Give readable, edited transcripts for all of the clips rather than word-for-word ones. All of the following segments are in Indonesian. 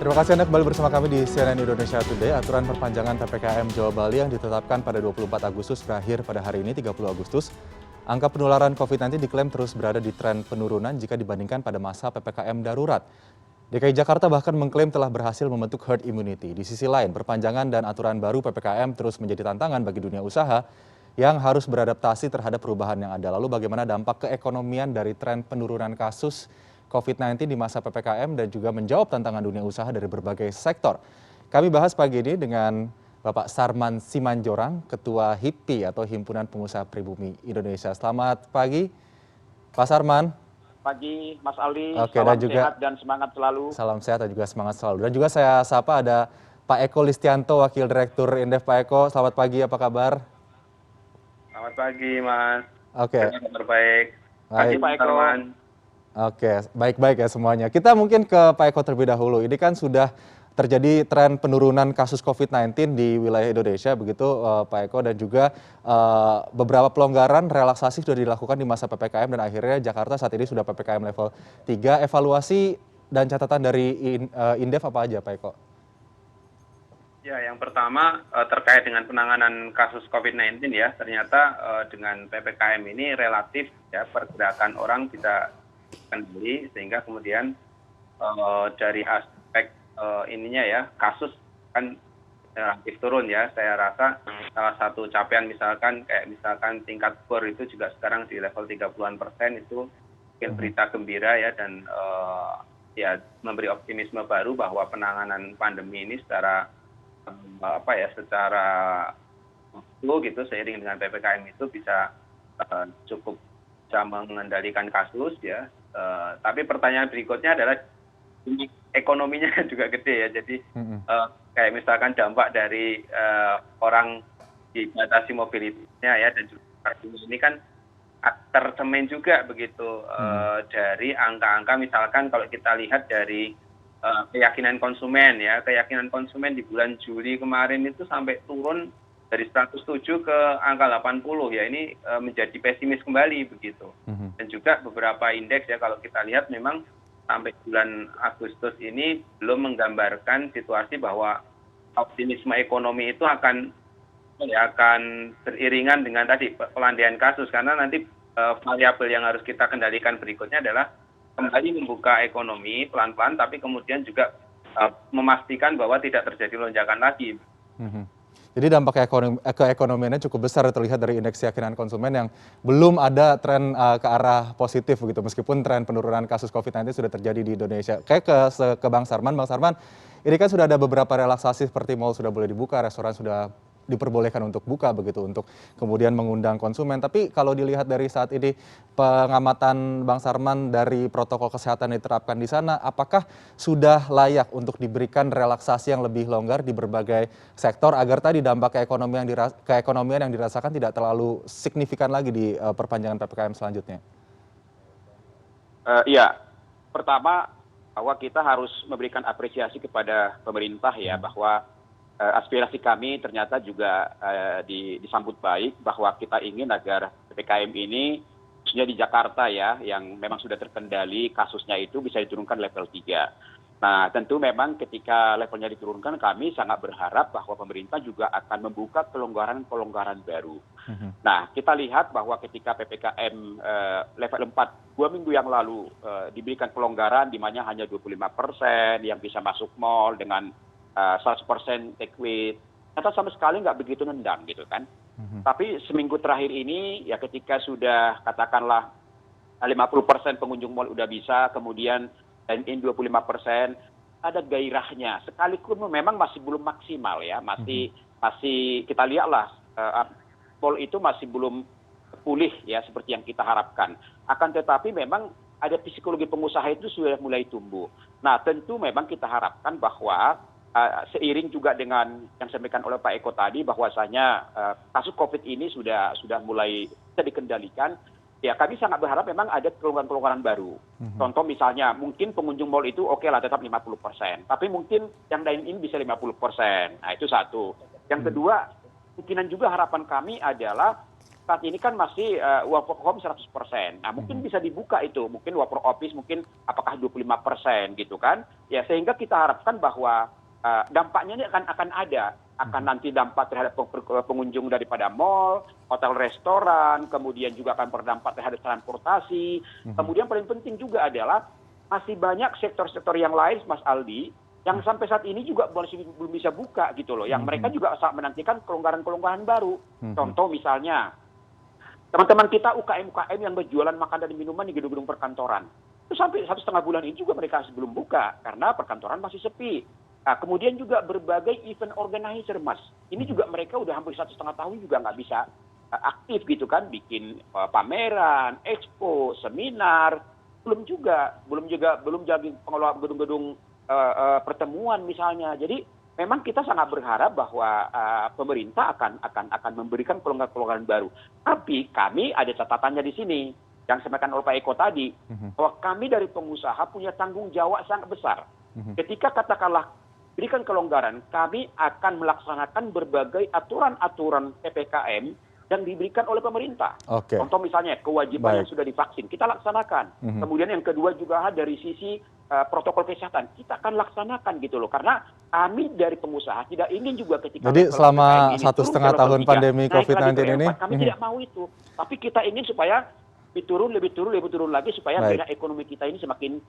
Terima kasih Anda kembali bersama kami di CNN Indonesia Today. Aturan perpanjangan PPKM Jawa Bali yang ditetapkan pada 24 Agustus berakhir pada hari ini 30 Agustus. Angka penularan COVID-19 diklaim terus berada di tren penurunan jika dibandingkan pada masa PPKM darurat. DKI Jakarta bahkan mengklaim telah berhasil membentuk herd immunity. Di sisi lain, perpanjangan dan aturan baru PPKM terus menjadi tantangan bagi dunia usaha yang harus beradaptasi terhadap perubahan yang ada. Lalu bagaimana dampak keekonomian dari tren penurunan kasus COVID-19 di masa PPKM dan juga menjawab tantangan dunia usaha dari berbagai sektor. Kami bahas pagi ini dengan Bapak Sarman Simanjorang, Ketua HIPI atau Himpunan Pengusaha Pribumi Indonesia. Selamat pagi, Pak Sarman. Pagi, Mas Aldi. Oke, salam dan juga sehat dan semangat selalu. salam sehat dan juga semangat selalu. Dan juga saya sapa ada Pak Eko Listianto, Wakil Direktur Indef. Pak Eko, selamat pagi, apa kabar? Selamat pagi, Mas. Oke. Kabar baik. Pagi, Pak Eko. Oke, baik-baik ya semuanya. Kita mungkin ke Pak Eko terlebih dahulu. Ini kan sudah terjadi tren penurunan kasus COVID-19 di wilayah Indonesia, begitu Pak Eko, dan juga beberapa pelonggaran relaksasi sudah dilakukan di masa PPKM dan akhirnya Jakarta saat ini sudah PPKM level 3. Evaluasi dan catatan dari Indef apa aja, Pak Eko? Ya, yang pertama terkait dengan penanganan kasus COVID-19 ya, ternyata dengan PPKM ini relatif ya pergerakan orang bisa kendali sehingga kemudian dari aspek ininya ya kasus kan relatif turun ya. Saya rasa salah satu capaian misalkan tingkat bor itu juga sekarang di level 30-an% itu mungkin berita gembira ya, dan ya memberi optimisme baru bahwa penanganan pandemi ini secara gitu seiring dengan PPKM itu bisa cukup bisa mengendalikan kasus ya. Tapi pertanyaan berikutnya adalah ekonominya kan juga gede ya. Jadi kayak misalkan dampak dari orang dibatasi mobilitasnya ya, dan juga ini kan tercermin juga begitu dari angka-angka misalkan kalau kita lihat dari keyakinan konsumen ya. Keyakinan konsumen di bulan Juli kemarin itu sampai turun dari 107 ke angka 80 ya. Ini menjadi pesimis kembali begitu. Dan juga beberapa indeks ya kalau kita lihat memang sampai bulan Agustus ini belum menggambarkan situasi bahwa optimisme ekonomi itu akan beriringan dengan tadi pelandaian kasus, karena nanti variabel yang harus kita kendalikan berikutnya adalah kembali membuka ekonomi pelan-pelan, tapi kemudian juga memastikan bahwa tidak terjadi lonjakan lagi. Jadi dampak keekonomiannya cukup besar terlihat dari indeks keyakinan konsumen yang belum ada tren ke arah positif begitu, meskipun tren penurunan kasus COVID-19 sudah terjadi di Indonesia. Kayak ke Bang Sarman, ini kan sudah ada beberapa relaksasi seperti mal sudah boleh dibuka, restoran sudah diperbolehkan untuk buka begitu, untuk kemudian mengundang konsumen. Tapi kalau dilihat dari saat ini pengamatan Bang Sarman dari protokol kesehatan yang diterapkan di sana, apakah sudah layak untuk diberikan relaksasi yang lebih longgar di berbagai sektor agar tadi dampak keekonomian yang dirasakan tidak terlalu signifikan lagi di perpanjangan PPKM selanjutnya? Iya, pertama bahwa kita harus memberikan apresiasi kepada pemerintah ya, bahwa aspirasi kami ternyata juga disambut baik, bahwa kita ingin agar PPKM ini, khususnya di Jakarta ya, yang memang sudah terkendali kasusnya itu bisa diturunkan level 3. Nah, tentu memang ketika levelnya diturunkan, kami sangat berharap bahwa pemerintah juga akan membuka kelonggaran-kelonggaran baru. Nah, kita lihat bahwa ketika PPKM level 4, 2 minggu yang lalu diberikan pelonggaran di mana hanya 25% yang bisa masuk mal dengan 100% take away, ternyata sama sekali nggak begitu nendang gitu kan. Tapi seminggu terakhir ini ya ketika sudah katakanlah 50% pengunjung mal udah bisa, kemudian dine-in 25%, ada gairahnya. Sekalipun memang masih belum maksimal ya, masih kita lihatlah mal itu masih belum pulih ya seperti yang kita harapkan. Akan tetapi memang ada psikologi pengusaha itu sudah mulai tumbuh. Nah, tentu memang kita harapkan bahwa seiring juga dengan yang disampaikan oleh Pak Eko tadi, bahwasanya kasus COVID ini sudah mulai bisa dikendalikan. Ya, kami sangat berharap memang ada kelonggaran-kelonggaran baru. Contoh misalnya, mungkin pengunjung mal itu oke lah tetap 50%, tapi mungkin yang dine-in bisa 50%. Nah, itu satu. Yang kedua, kemungkinan juga harapan kami adalah saat ini kan masih work from home 100%. Nah, mungkin bisa dibuka itu, mungkin work from office mungkin apakah 25% gitu kan. Ya, sehingga kita harapkan bahwa dampaknya ini akan ada, akan nanti dampak terhadap pengunjung daripada mall, hotel, restoran, kemudian juga akan berdampak terhadap transportasi. Kemudian paling penting juga adalah masih banyak sektor-sektor yang lain, Mas Aldi, yang sampai saat ini juga belum bisa buka gitu loh. Yang mereka juga sangat menantikan kelonggaran-kelonggaran baru. Contoh misalnya, teman-teman kita UKM-UKM yang berjualan makanan dan minuman di gedung-gedung perkantoran. Itu sampai 1,5 bulan ini juga mereka masih belum buka karena perkantoran masih sepi. Nah, kemudian juga berbagai event organizer, Mas. Ini juga mereka udah hampir 1,5 tahun juga nggak bisa aktif gitu kan, bikin pameran, expo, seminar, belum jadi pengelola gedung-gedung pertemuan misalnya. Jadi memang kita sangat berharap bahwa pemerintah akan memberikan kelonggaran baru. Tapi kami ada catatannya di sini yang disampaikan oleh Pak Eko tadi, bahwa kami dari pengusaha punya tanggung jawab sangat besar. Ketika katakanlah berikan kelonggaran, kami akan melaksanakan berbagai aturan-aturan PPKM yang diberikan oleh pemerintah. Contoh misalnya kewajiban yang sudah divaksin, kita laksanakan. Kemudian yang kedua juga dari sisi protokol kesehatan, kita akan laksanakan gitu loh. Karena kami dari pengusaha tidak ingin juga ketika Jadi selama 1,5 tahun pandemi COVID-19 ini, kami tidak mau itu. Tapi kita ingin supaya lebih turun lagi supaya biar ekonomi kita ini semakin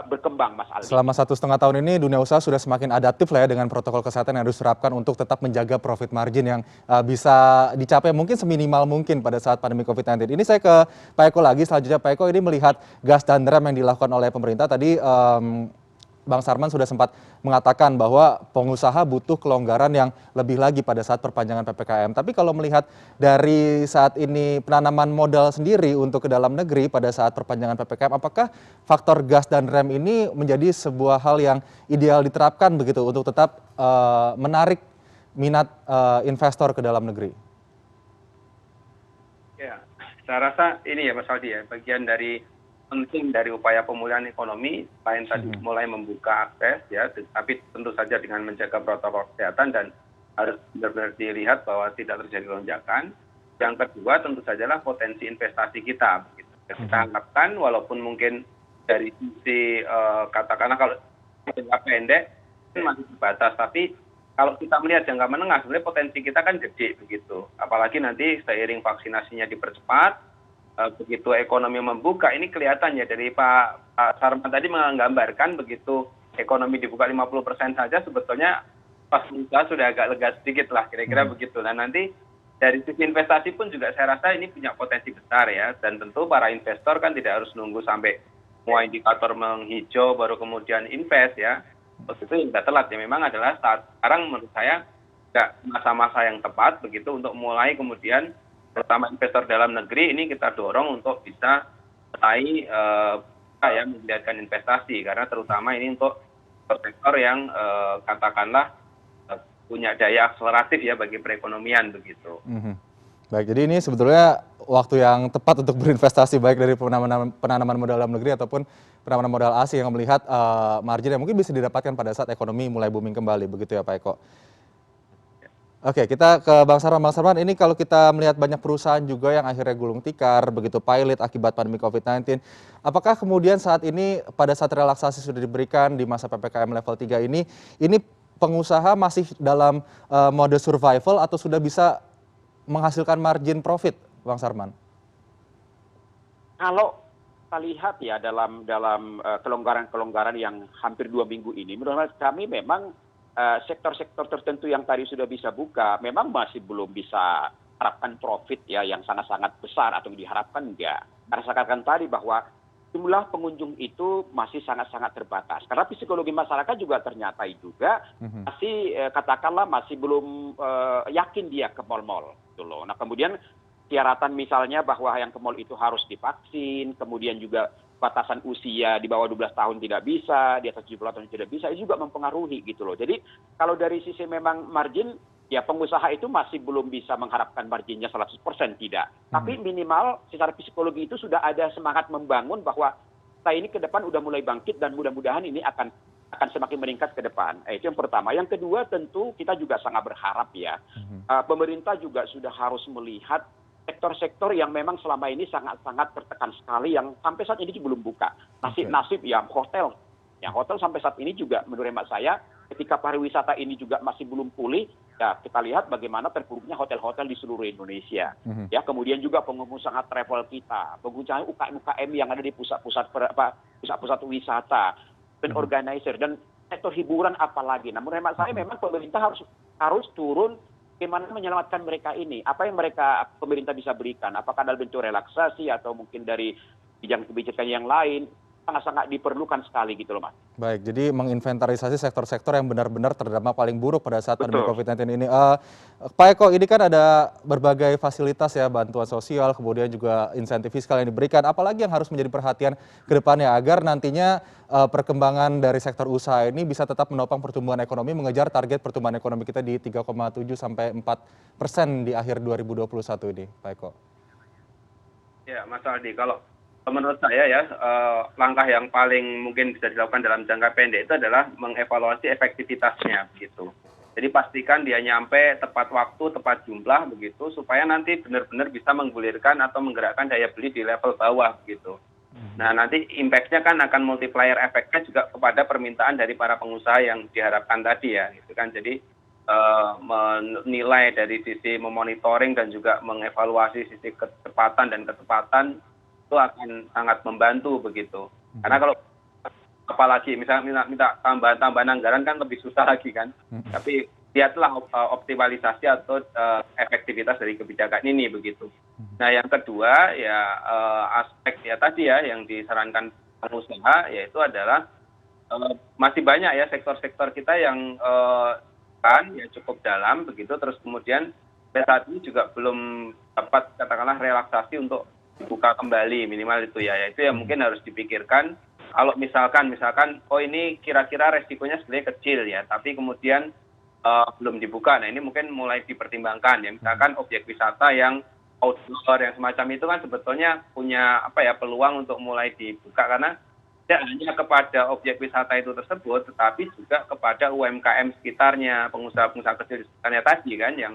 berkembang, Mas Aldi. Selama 1,5 tahun ini dunia usaha sudah semakin adaptif lah ya dengan protokol kesehatan yang harus diterapkan untuk tetap menjaga profit margin yang bisa dicapai mungkin seminimal mungkin pada saat pandemi COVID-19. Ini saya ke Pak Eko lagi. Selanjutnya Pak Eko, ini melihat gas dan rem yang dilakukan oleh pemerintah tadi, Bang Sarman sudah sempat mengatakan bahwa pengusaha butuh kelonggaran yang lebih lagi pada saat perpanjangan PPKM. Tapi kalau melihat dari saat ini penanaman modal sendiri untuk ke dalam negeri pada saat perpanjangan PPKM, apakah faktor gas dan rem ini menjadi sebuah hal yang ideal diterapkan begitu untuk tetap menarik minat investor ke dalam negeri? Ya, saya rasa ini ya Mas Aldi ya, bagian dari penting dari upaya pemulihan ekonomi, selain tadi mulai membuka akses ya, tapi tentu saja dengan menjaga protokol kesehatan dan harus benar-benar dilihat bahwa tidak terjadi lonjakan. Yang kedua tentu sajalah potensi investasi kita. Begitu. Kita harapkan walaupun mungkin dari sisi katakanlah kalau jangka pendek masih terbatas, tapi kalau kita melihat jangka menengah sebenarnya potensi kita kan gede begitu. Apalagi nanti seiring vaksinasinya dipercepat, begitu ekonomi membuka, ini kelihatan ya dari Pak Sarman tadi menggambarkan begitu ekonomi dibuka 50% saja sebetulnya pas usaha sudah agak lega sedikit lah kira-kira begitu. Nah nanti dari sisi investasi pun juga saya rasa ini punya potensi besar ya, dan tentu para investor kan tidak harus nunggu sampai semua indikator menghijau baru kemudian invest ya. Terus itu sudah telat ya, memang adalah saat sekarang menurut saya tidak masa-masa yang tepat begitu untuk mulai kemudian terutama investor dalam negeri ini kita dorong untuk bisa mulai menggeliatkan investasi, karena terutama ini untuk sektor yang katakanlah punya daya akseleratif ya bagi perekonomian begitu. Baik, jadi ini sebetulnya waktu yang tepat untuk berinvestasi baik dari penanaman modal dalam negeri ataupun penanaman modal asing yang melihat margin yang mungkin bisa didapatkan pada saat ekonomi mulai booming kembali, begitu ya Pak Eko. Oke, kita ke Bang Sarman. Bang Sarman, ini kalau kita melihat banyak perusahaan juga yang akhirnya gulung tikar, begitu pilot akibat pandemi COVID-19. Apakah kemudian saat ini, pada saat relaksasi sudah diberikan di masa PPKM level 3 ini pengusaha masih dalam mode survival atau sudah bisa menghasilkan margin profit, Bang Sarman? Kalau kita lihat ya dalam kelonggaran-kelonggaran yang hampir 2 minggu ini, menurut kami memang sektor-sektor tertentu yang tadi sudah bisa buka memang masih belum bisa harapkan profit ya yang sangat-sangat besar atau diharapkan enggak. Karena saya katakan tadi bahwa jumlah pengunjung itu masih sangat-sangat terbatas. Karena psikologi masyarakat juga ternyata juga masih katakanlah masih belum yakin dia ke mal-mal gitu loh. Nah, kemudian syaratan misalnya bahwa yang ke mal itu harus divaksin, kemudian juga batasan usia di bawah 12 tahun tidak bisa, di atas 70 tahun tidak bisa, itu juga mempengaruhi gitu loh. Jadi kalau dari sisi memang margin, ya pengusaha itu masih belum bisa mengharapkan marginnya 100% tidak. Tapi minimal secara psikologi itu sudah ada semangat membangun bahwa kita ini ke depan udah mulai bangkit dan mudah-mudahan ini akan semakin meningkat ke depan. Itu yang pertama. Yang kedua tentu kita juga sangat berharap ya, pemerintah juga sudah harus melihat sektor-sektor yang memang selama ini sangat-sangat tertekan sekali yang sampai saat ini belum buka. Nasib-nasib ya hotel. Ya hotel sampai saat ini juga menurut hemat saya ketika pariwisata ini juga masih belum pulih, ya kita lihat bagaimana terpuruknya hotel-hotel di seluruh Indonesia. Ya kemudian juga pengusaha travel kita, pengusaha UKM yang ada di pusat-pusat wisata, dan organizer dan sektor hiburan apalagi. Namun hemat saya memang pemerintah harus turun bagaimana menyelamatkan mereka ini. Apa yang pemerintah bisa berikan? Apakah dalam bentuk relaksasi atau mungkin dari kebijakan yang lain? Sangat-sangat diperlukan sekali gitu loh Mas. Baik, jadi menginventarisasi sektor-sektor yang benar-benar terdampak paling buruk pada saat pandemi COVID-19 ini. Pak Eko, ini kan ada berbagai fasilitas ya, bantuan sosial, kemudian juga insentif fiskal yang diberikan. Apalagi yang harus menjadi perhatian ke depannya agar nantinya perkembangan dari sektor usaha ini bisa tetap menopang pertumbuhan ekonomi, mengejar target pertumbuhan ekonomi kita di 3,7 sampai 4% di akhir 2021 ini, Pak Eko. Ya, Mas Aldi, kalau menurut saya ya, langkah yang paling mungkin bisa dilakukan dalam jangka pendek itu adalah mengevaluasi efektivitasnya begitu. Jadi pastikan dia nyampe tepat waktu, tepat jumlah begitu, supaya nanti benar-benar bisa menggulirkan atau menggerakkan daya beli di level bawah begitu. Nah nanti impact-nya kan akan multiplier efeknya juga kepada permintaan dari para pengusaha yang diharapkan tadi ya, gitu kan. Jadi menilai dari sisi memonitoring dan juga mengevaluasi sisi kecepatan dan ketepatan itu akan sangat membantu begitu. Karena kalau apalagi misalnya minta tambahan anggaran kan lebih susah lagi kan. Tapi lihatlah optimalisasi atau efektivitas dari kebijakan ini begitu. Nah yang kedua ya aspek ya tadi ya yang disarankan pengusaha yaitu adalah masih banyak ya sektor-sektor kita yang kan ya cukup dalam begitu, terus kemudian saat ini juga belum dapat katakanlah relaksasi untuk dibuka kembali minimal itu ya, itu yang mungkin harus dipikirkan. Kalau misalkan oh ini kira-kira resikonya sebenarnya kecil ya, tapi kemudian belum dibuka, nah ini mungkin mulai dipertimbangkan ya, misalkan objek wisata yang outdoor yang semacam itu kan sebetulnya punya peluang untuk mulai dibuka karena tidak hanya kepada objek wisata itu tersebut, tetapi juga kepada UMKM sekitarnya, pengusaha-pengusaha kecil sekitarnya tadi kan yang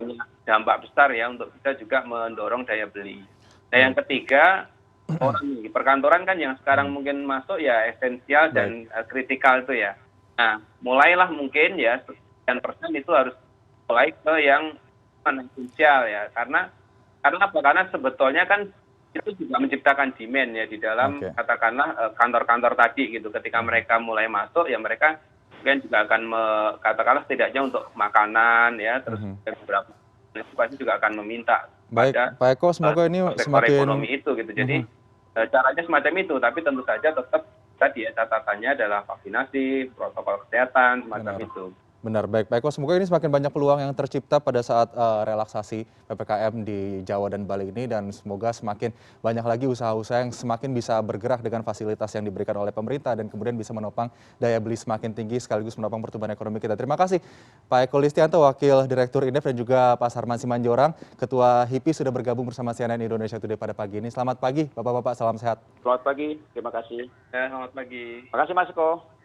punya dampak besar ya untuk bisa juga mendorong daya beli. Nah yang ketiga, perkantoran kan yang sekarang mungkin masuk ya esensial dan kritikal itu ya. Nah mulailah mungkin ya sekian persen itu harus mulai ke yang esensial ya. Karena apa? Karena sebetulnya kan itu juga menciptakan demand ya di dalam katakanlah kantor-kantor tadi gitu. Ketika mereka mulai masuk ya mereka mungkin juga akan katakanlah setidaknya untuk makanan ya, terus beberapa pasti juga akan meminta. Baik, Pak Eko, semoga ini semakin ekonomi itu gitu. Jadi caranya semacam itu, tapi tentu saja tetap tadi ya catatannya adalah vaksinasi, protokol kesehatan semacam itu. Benar, baik Pak Eko, semoga ini semakin banyak peluang yang tercipta pada saat relaksasi PPKM di Jawa dan Bali ini, dan semoga semakin banyak lagi usaha-usaha yang semakin bisa bergerak dengan fasilitas yang diberikan oleh pemerintah dan kemudian bisa menopang daya beli semakin tinggi sekaligus menopang pertumbuhan ekonomi kita. Terima kasih Pak Eko Listianto, Wakil Direktur Indef, dan juga Pak Sarman Simanjorang, Ketua HIPI sudah bergabung bersama CNN Indonesia Today pada pagi ini. Selamat pagi Bapak-Bapak, salam sehat. Selamat pagi, terima kasih. Ya, selamat pagi. Terima kasih Mas Eko.